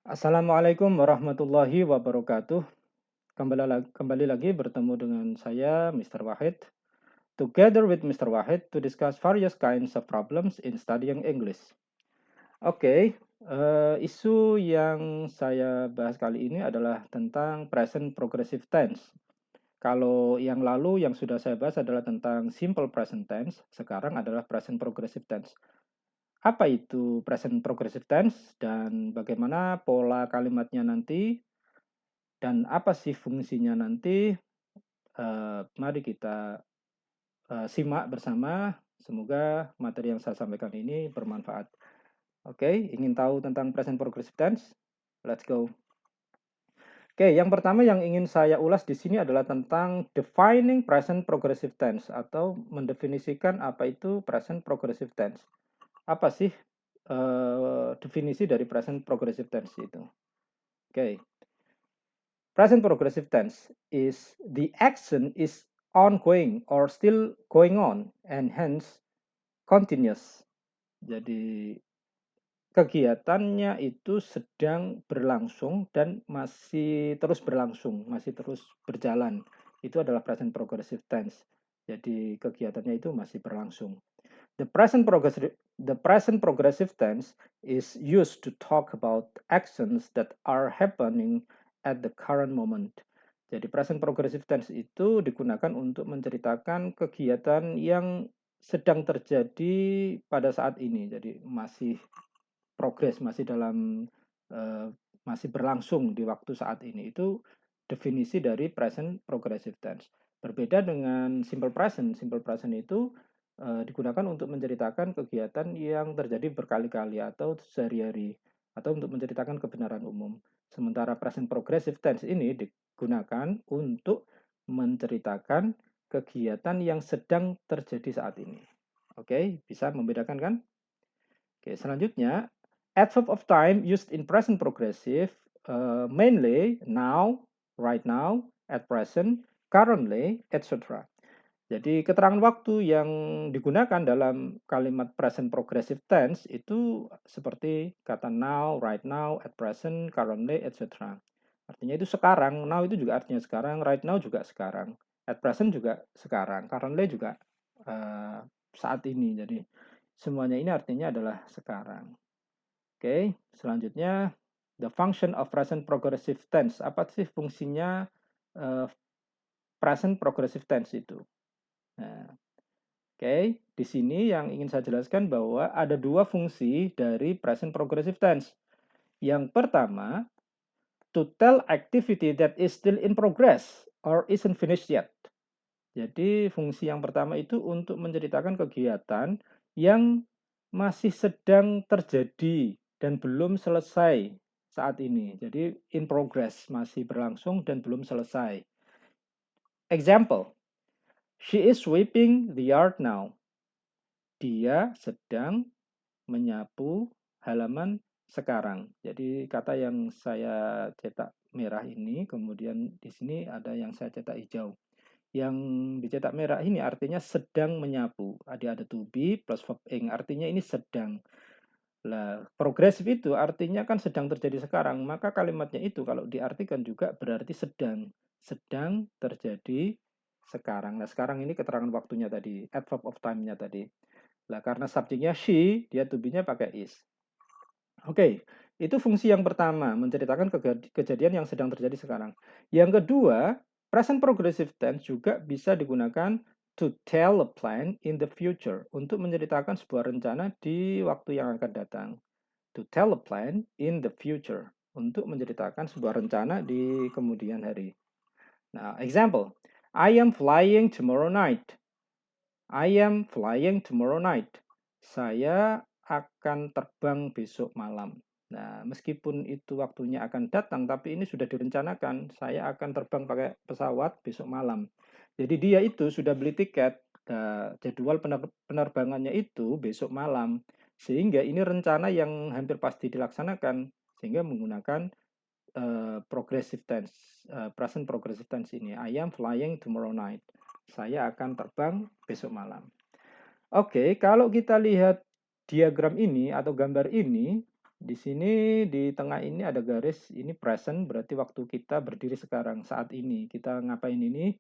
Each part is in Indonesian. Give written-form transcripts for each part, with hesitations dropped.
Assalamualaikum warahmatullahi wabarakatuh. Kembali lagi bertemu dengan saya, Mr. Wahid. Together with Mr. Wahid to discuss various kinds of problems in studying English. Oke, isu yang saya bahas kali ini adalah tentang present progressive tense. Kalau yang lalu yang sudah saya bahas adalah tentang simple present tense, sekarang adalah present progressive tense. Apa itu present progressive tense dan bagaimana pola kalimatnya nanti? Dan apa sih fungsinya nanti? Mari kita simak bersama. Semoga materi yang saya sampaikan ini bermanfaat. Oke, ingin tahu tentang present progressive tense? Let's go. Oke, yang pertama yang ingin saya ulas di sini adalah tentang defining present progressive tense atau mendefinisikan apa itu present progressive tense. Apa sih definisi dari present progressive tense itu? Oke, present progressive tense is the action is ongoing or still going on and hence continuous. Jadi kegiatannya itu sedang berlangsung dan masih terus berlangsung, masih terus berjalan. Itu adalah present progressive tense. Jadi kegiatannya itu masih berlangsung. The present progressive tense is used to talk about actions that are happening at the current moment. Jadi present progressive tense itu digunakan untuk menceritakan kegiatan yang sedang terjadi pada saat ini. Jadi masih progres, masih dalam eh, masih berlangsung di waktu saat ini. Itu definisi dari present progressive tense. Berbeda dengan simple present. Simple present itu digunakan untuk menceritakan kegiatan yang terjadi berkali-kali atau sehari-hari atau untuk menceritakan kebenaran umum. Sementara present progressive tense ini digunakan untuk menceritakan kegiatan yang sedang terjadi saat ini. Oke, bisa membedakan kan? Oke, selanjutnya adverb of time used in present progressive mainly now, right now, at present, currently, etc. Jadi keterangan waktu yang digunakan dalam kalimat present progressive tense itu seperti kata now, right now, at present, currently, etc. Artinya itu sekarang, now itu juga artinya sekarang, right now juga sekarang, at present juga sekarang, currently juga saat ini. Jadi semuanya ini artinya adalah sekarang. Oke, selanjutnya the function of present progressive tense. Apa sih fungsinya present progressive tense itu? Nah, oke, di sini yang ingin saya jelaskan bahwa ada dua fungsi dari present progressive tense. Yang pertama, to tell activity that is still in progress or isn't finished yet. Jadi fungsi yang pertama itu untuk menceritakan kegiatan yang masih sedang terjadi dan belum selesai saat ini. Jadi in progress, masih berlangsung dan belum selesai. Example, she is sweeping the yard now. Dia sedang menyapu halaman sekarang. Jadi kata yang saya cetak merah ini, kemudian di sini ada yang saya cetak hijau. Yang dicetak merah ini artinya sedang menyapu. Ada to be plus verb ing, artinya ini sedang. Lah, progresif itu artinya kan sedang terjadi sekarang, maka kalimatnya itu kalau diartikan juga berarti sedang. Sedang terjadi sekarang. Nah, sekarang ini keterangan waktunya tadi, adverb of time-nya tadi. Lah, karena subjeknya she, dia to be-nya pakai is. Oke, itu fungsi yang pertama, menceritakan kejadian yang sedang terjadi sekarang. Yang kedua, present progressive tense juga bisa digunakan to tell a plan in the future, untuk menceritakan sebuah rencana di waktu yang akan datang. To tell a plan in the future, untuk menceritakan sebuah rencana di kemudian hari. Nah, example, I am flying tomorrow night. I am flying tomorrow night. Saya akan terbang besok malam. Nah, meskipun itu waktunya akan datang, tapi ini sudah direncanakan. Saya akan terbang pakai pesawat besok malam. Jadi dia itu sudah beli tiket, jadwal penerbangannya itu besok malam. Sehingga ini rencana yang hampir pasti dilaksanakan. Sehingga menggunakan progressive tense, present progressive tense ini. I am flying tomorrow night. Saya akan terbang besok malam. Oke, kalau kita lihat diagram ini atau gambar ini, Di sini di tengah ini ada garis, ini present berarti waktu kita berdiri sekarang, saat ini. Kita ngapain ini?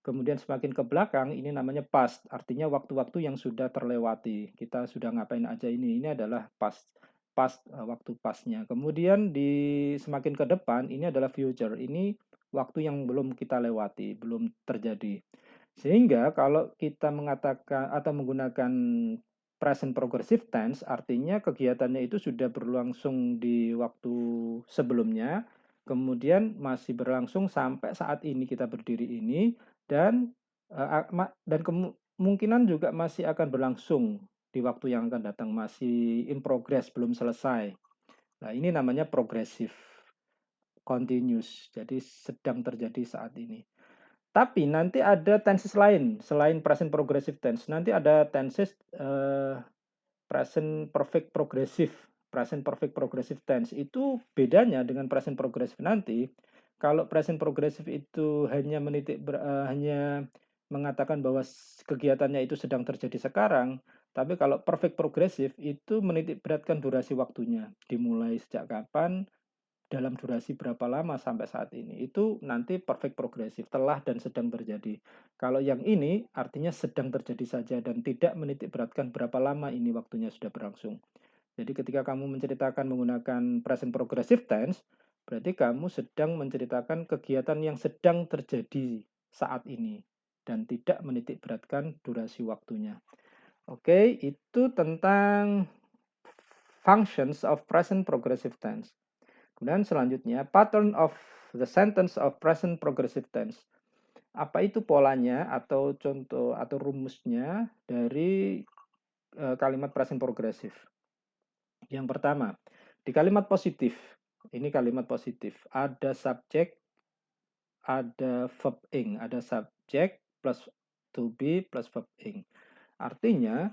Kemudian semakin ke belakang ini namanya past, artinya waktu-waktu yang sudah terlewati. Kita sudah ngapain aja ini. Ini adalah waktu pastnya. Kemudian di semakin ke depan ini adalah future. Ini waktu yang belum kita lewati, belum terjadi. Sehingga kalau kita mengatakan atau menggunakan present progressive tense, artinya kegiatannya itu sudah berlangsung di waktu sebelumnya, kemudian masih berlangsung sampai saat ini kita berdiri ini, dan kemungkinan juga masih akan berlangsung di waktu yang akan datang, masih in progress, belum selesai. Nah, ini namanya progressive continuous, jadi sedang terjadi saat ini. Tapi nanti ada tenses lain selain present progressive tense. Nanti ada tenses present perfect progressive. Present perfect progressive tense itu bedanya dengan present progressive nanti. Kalau present progressive itu hanya mengatakan bahwa kegiatannya itu sedang terjadi sekarang, tapi kalau perfect progressive itu menitik beratkan durasi waktunya, dimulai sejak kapan, dalam durasi berapa lama sampai saat ini. Itu nanti perfect progressive, telah dan sedang terjadi. Kalau yang ini artinya sedang terjadi saja dan tidak menitik beratkan berapa lama ini waktunya sudah berlangsung. Jadi ketika kamu menceritakan menggunakan present progressive tense, berarti kamu sedang menceritakan kegiatan yang sedang terjadi saat ini dan tidak menitik beratkan durasi waktunya. Oke, itu tentang functions of present progressive tense. Kemudian selanjutnya, pattern of the sentence of present progressive tense. Apa itu polanya atau contoh atau rumusnya dari kalimat present progressive? Yang pertama, di kalimat positif, ini kalimat positif, ada subjek, ada verb ing, ada subjek plus to be plus verb ing. Artinya,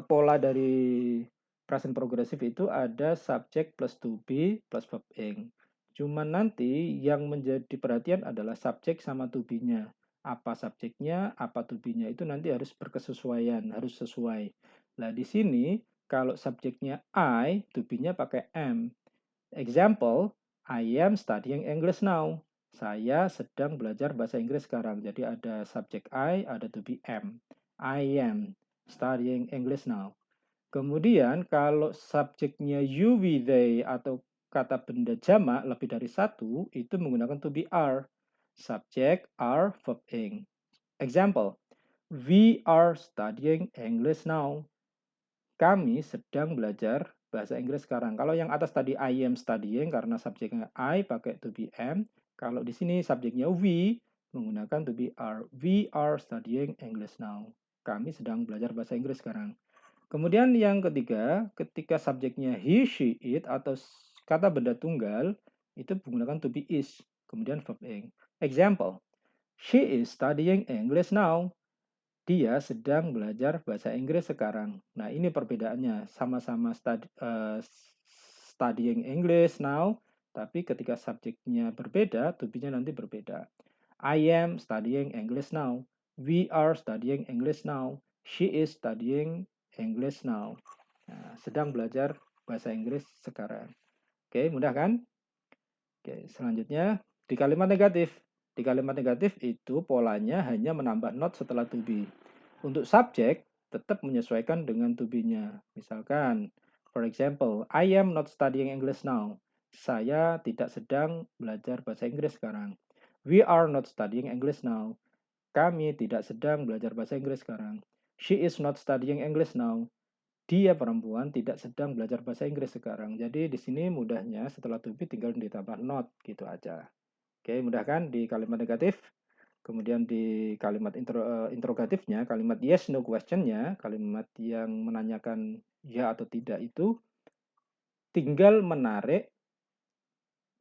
pola dari present progressive itu ada subjek plus to be plus verb ing. Cuman nanti yang menjadi perhatian adalah subjek sama to be-nya. Apa subjeknya, apa to be-nya itu nanti harus berkesesuaian, harus sesuai. Nah, di sini kalau subjeknya I, to be-nya pakai am. Example, I am studying English now. Saya sedang belajar bahasa Inggris sekarang. Jadi ada subjek I, ada to be am. I am studying English now. Kemudian kalau subjeknya you, we, they atau kata benda jamak lebih dari satu, itu menggunakan to be are. Subjek are, verb ing. Example, we are studying English now. Kami sedang belajar bahasa Inggris sekarang. Kalau yang atas tadi I am studying karena subjeknya I pakai to be am. Kalau di sini subjeknya we menggunakan to be are. We are studying English now. Kami sedang belajar bahasa Inggris sekarang. Kemudian yang ketiga, ketika subjeknya he, she, it atau kata benda tunggal itu menggunakan to be is. Kemudian verb ing. Example, she is studying English now. Dia sedang belajar bahasa Inggris sekarang. Nah, ini perbedaannya. Sama-sama studying English now, tapi ketika subjeknya berbeda, to be-nya nanti berbeda. I am studying English now. We are studying English now. She is studying English now. Nah, sedang belajar bahasa Inggris sekarang. Oke, mudah kan? Oke, selanjutnya di kalimat negatif. Di kalimat negatif itu polanya hanya menambah not setelah to be. Untuk subjek tetap menyesuaikan dengan to be-nya. Misalkan, for example, I am not studying English now. Saya tidak sedang belajar bahasa Inggris sekarang. We are not studying English now. Kami tidak sedang belajar bahasa Inggris sekarang. She is not studying English now. Dia perempuan tidak sedang belajar bahasa Inggris sekarang. Jadi di sini mudahnya setelah to be tinggal ditambah not gitu aja. Oke, mudah kan di kalimat negatif? Kemudian di kalimat interrogatifnya, kalimat yes no question-nya, kalimat yang menanyakan ya atau tidak itu tinggal menarik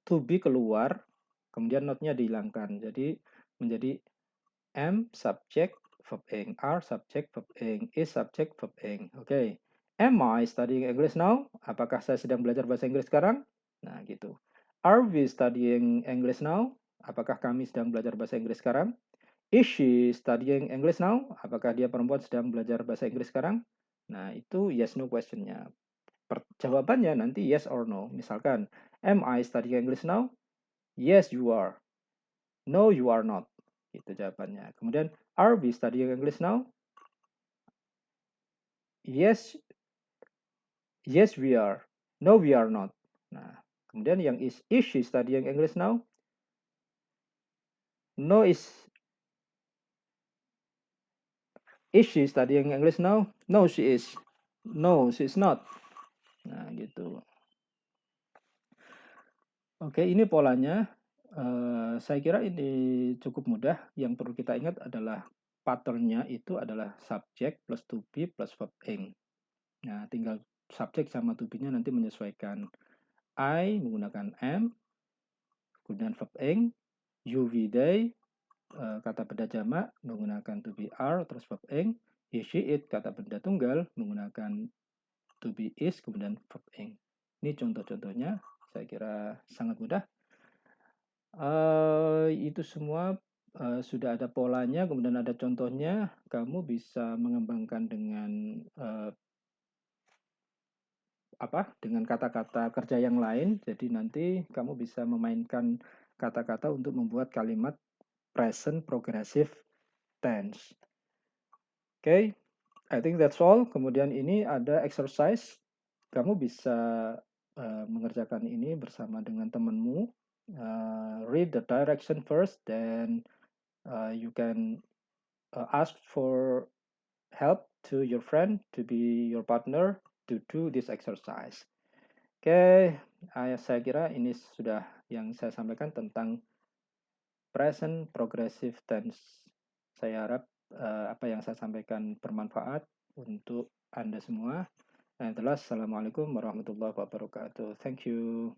to be keluar, kemudian not-nya dihilangkan. Jadi menjadi am subject verb ing, are subject verb ing, is subject verb ing. Oke. Am I studying English now? Apakah saya sedang belajar bahasa Inggris sekarang? Nah, gitu. Are we studying English now? Apakah kami sedang belajar bahasa Inggris sekarang? Is she studying English now? Apakah dia perempuan sedang belajar bahasa Inggris sekarang? Nah, itu yes no question-nya. jawabannya nanti yes or no. Misalkan, am I studying English now? Yes, you are. No, you are not. Itu jawabannya. Kemudian, are we studying English now? Yes, yes, we are. No, we are not. Nah, kemudian yang is she studying English now? No, is she studying English now? No, she is. No, she is not. Nah, gitu. Oke, ini polanya. Saya kira ini cukup mudah. Yang perlu kita ingat adalah patternnya itu adalah subject plus to be plus verb ing. Nah, tinggal subjek sama to be-nya nanti menyesuaikan. I menggunakan am, kemudian verb ing, you, we, they, kata benda jamak menggunakan to be are, terus verb ing, he, she, it, kata benda tunggal menggunakan to be is, kemudian verb ing. Ini contoh-contohnya, saya kira sangat mudah. Itu semua sudah ada polanya, kemudian ada contohnya. Kamu bisa mengembangkan dengan dengan kata-kata kerja yang lain. Jadi nanti kamu bisa memainkan kata-kata untuk membuat kalimat present progressive tense. Oke, I think that's all. Kemudian ini ada exercise. Kamu bisa mengerjakan ini bersama dengan temanmu. Read the direction first, then you can ask for help to your friend to be your partner to do this exercise. Oke, saya kira ini sudah yang saya sampaikan tentang present progressive tense. Saya harap apa yang saya sampaikan bermanfaat untuk Anda semua. Dan jelas, Assalamualaikum warahmatullahi wabarakatuh. Thank you.